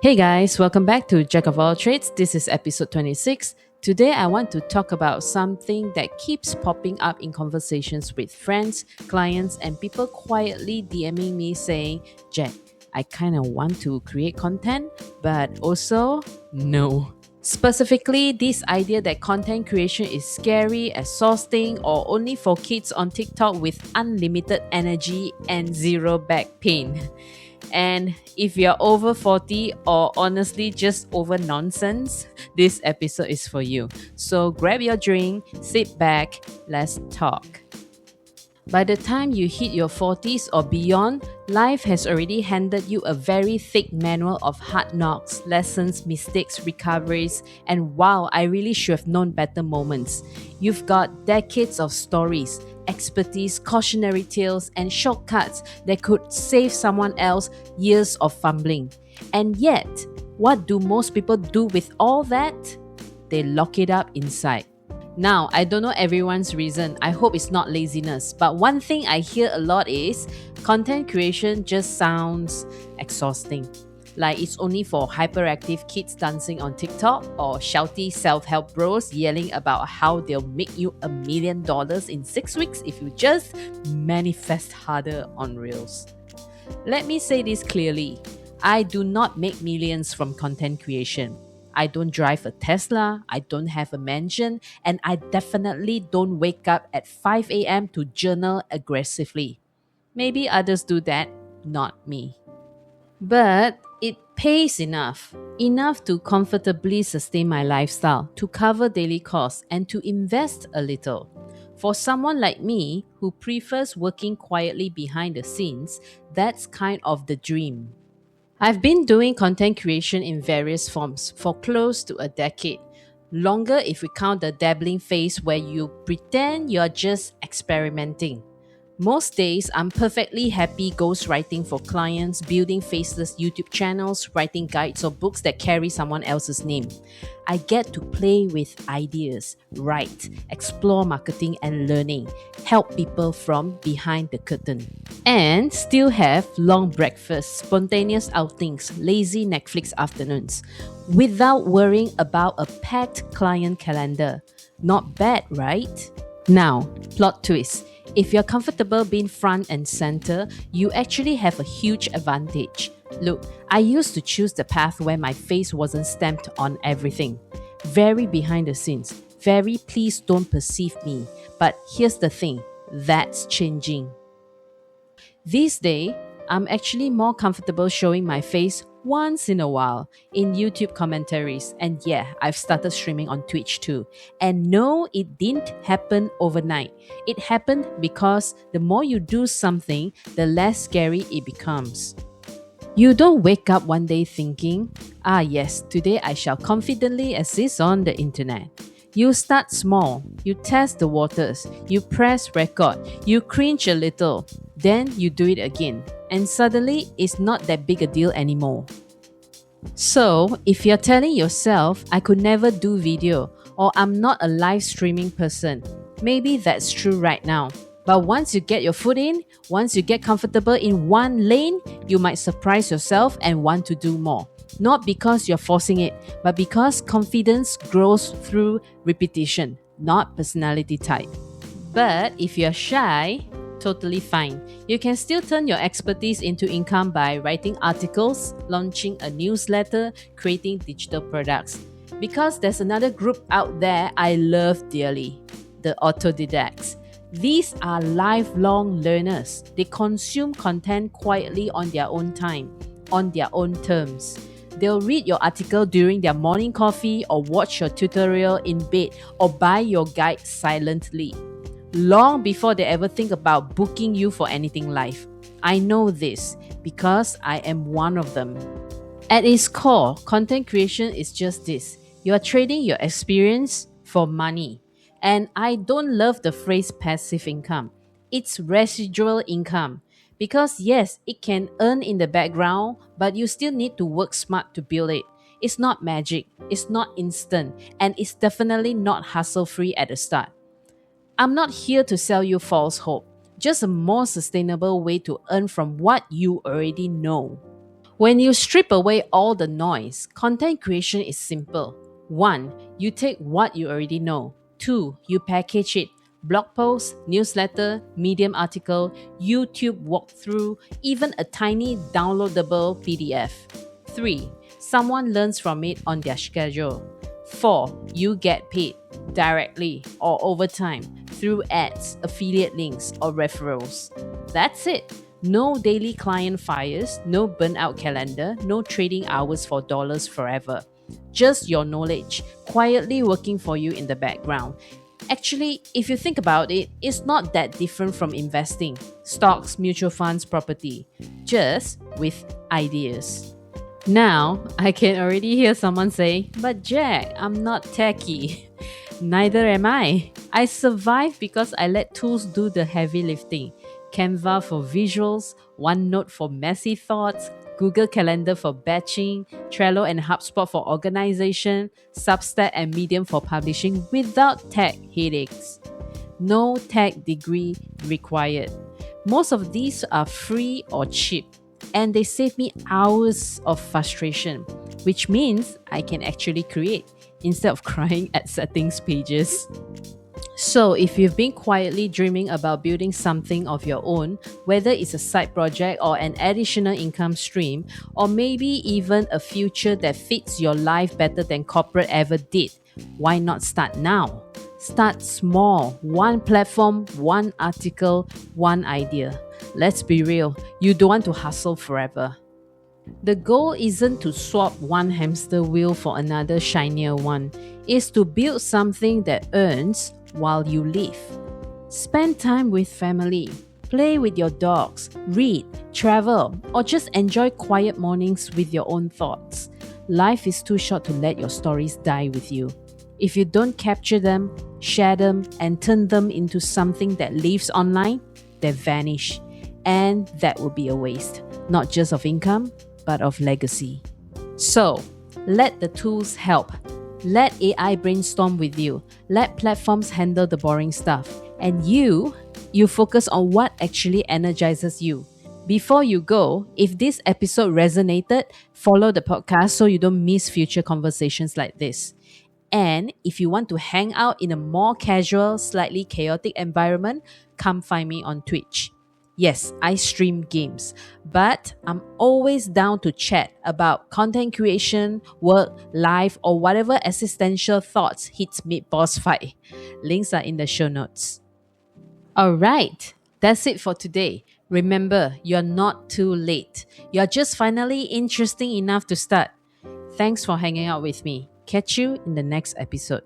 Hey guys, welcome back to Jacq of All Trades. This is episode 26. Today I want to talk about something that keeps popping up in conversations with friends, clients, and people quietly DMing me saying, Jack, I kind of want to create content, but also no. Specifically, this idea that content creation is scary, exhausting, or only for kids on TikTok with unlimited energy and zero back pain. And if you're over 40 or honestly just over nonsense, this episode is for you. So grab your drink, sit back, let's talk. By the time you hit your 40s or beyond, life has already handed you a very thick manual of hard knocks, lessons, mistakes, recoveries, and wow, I really should have known better moments. You've got decades of stories, expertise, cautionary tales, and shortcuts that could save someone else years of fumbling. And yet, what do most people do with all that? They lock it up inside. Now, I don't know everyone's reason. I hope it's not laziness. But one thing I hear a lot is content creation just sounds exhausting. Like it's only for hyperactive kids dancing on TikTok or shouty self help bros yelling about how they'll make you $1 million in 6 weeks if you just manifest harder on Reels. Let me say this clearly. I do not make millions from content creation. I don't drive a Tesla, I don't have a mansion, and I definitely don't wake up at 5 a.m. to journal aggressively. Maybe others do that, not me. But it pays enough to comfortably sustain my lifestyle, to cover daily costs, and to invest a little. For someone like me who prefers working quietly behind the scenes, that's kind of the dream. I've been doing content creation in various forms for close to a decade. Longer if we count the dabbling phase where you pretend you're just experimenting. Most days, I'm perfectly happy ghostwriting for clients, building faceless YouTube channels, writing guides or books that carry someone else's name. I get to play with ideas, write, explore marketing and learning, help people from behind the curtain. And still have long breakfasts, spontaneous outings, lazy Netflix afternoons, without worrying about a packed client calendar. Not bad, right? Now, plot twist. If you're comfortable being front and center, you actually have a huge advantage. Look, I used to choose the path where my face wasn't stamped on everything. Very behind the scenes. Very please don't perceive me. But here's the thing, that's changing. These days, I'm actually more comfortable showing my face once in a while in YouTube commentaries. And yeah, I've started streaming on Twitch too. And no, it didn't happen overnight. It happened because the more you do something, the less scary it becomes. You don't wake up one day thinking, yes, today I shall confidently exist on the internet. You start small, you test the waters, you press record, you cringe a little, then you do it again, and suddenly it's not that big a deal anymore. So, if you're telling yourself, I could never do video, or I'm not a live streaming person, maybe that's true right now. But once you get your foot in, once you get comfortable in one lane, you might surprise yourself and want to do more. Not because you're forcing it, but because confidence grows through repetition, not personality type. But if you're shy, totally fine. You can still turn your expertise into income by writing articles, launching a newsletter, creating digital products. Because there's another group out there I love dearly, the autodidacts. These are lifelong learners. They consume content quietly on their own time, on their own terms. They'll read your article during their morning coffee or watch your tutorial in bed or buy your guide silently, long before they ever think about booking you for anything live. I know this because I am one of them. At its core, content creation is just this. You are trading your experience for money. And I don't love the phrase passive income. It's residual income. Because yes, it can earn in the background, but you still need to work smart to build it. It's not magic, it's not instant, and it's definitely not hassle-free at the start. I'm not here to sell you false hope, just a more sustainable way to earn from what you already know. When you strip away all the noise, content creation is simple. 1. You take what you already know. 2. You package it. Blog post, newsletter, Medium article, YouTube walkthrough, even a tiny downloadable PDF. 3. Someone learns from it on their schedule. 4. You get paid directly or over time through ads, affiliate links, or referrals. That's it. No daily client fires, no burnout calendar, no trading hours for dollars forever. Just your knowledge, quietly working for you in the background. Actually, if you think about it, it's not that different from investing stocks, mutual funds, property, just with ideas. Now, I can already hear someone say, "But Jacq, I'm not techie." Neither am I. I survive because I let tools do the heavy lifting. Canva for visuals, OneNote for messy thoughts, Google Calendar for batching, Trello and HubSpot for organization, Substack and Medium for publishing without tech headaches. No tech degree required. Most of these are free or cheap, and they save me hours of frustration, which means I can actually create instead of crying at settings pages. So, if you've been quietly dreaming about building something of your own, whether it's a side project or an additional income stream, or maybe even a future that fits your life better than corporate ever did, why not start now? Start small, one platform, one article, one idea. Let's be real, you don't want to hustle forever. The goal isn't to swap one hamster wheel for another shinier one. It's to build something that earns while you live. Spend time with family, play with your dogs, read, travel, or just enjoy quiet mornings with your own thoughts. Life is too short to let your stories die with you. If you don't capture them, share them, and turn them into something that lives online, they vanish. And that will be a waste, not just of income, but of legacy. So, let the tools help. Let AI brainstorm with you. Let platforms handle the boring stuff. And you focus on what actually energizes you. Before you go, if this episode resonated, follow the podcast so you don't miss future conversations like this. And if you want to hang out in a more casual, slightly chaotic environment, come find me on Twitch. Yes, I stream games, but I'm always down to chat about content creation, work, life, or whatever existential thoughts hits mid-boss fight. Links are in the show notes. Alright, that's it for today. Remember, you're not too late. You're just finally interesting enough to start. Thanks for hanging out with me. Catch you in the next episode.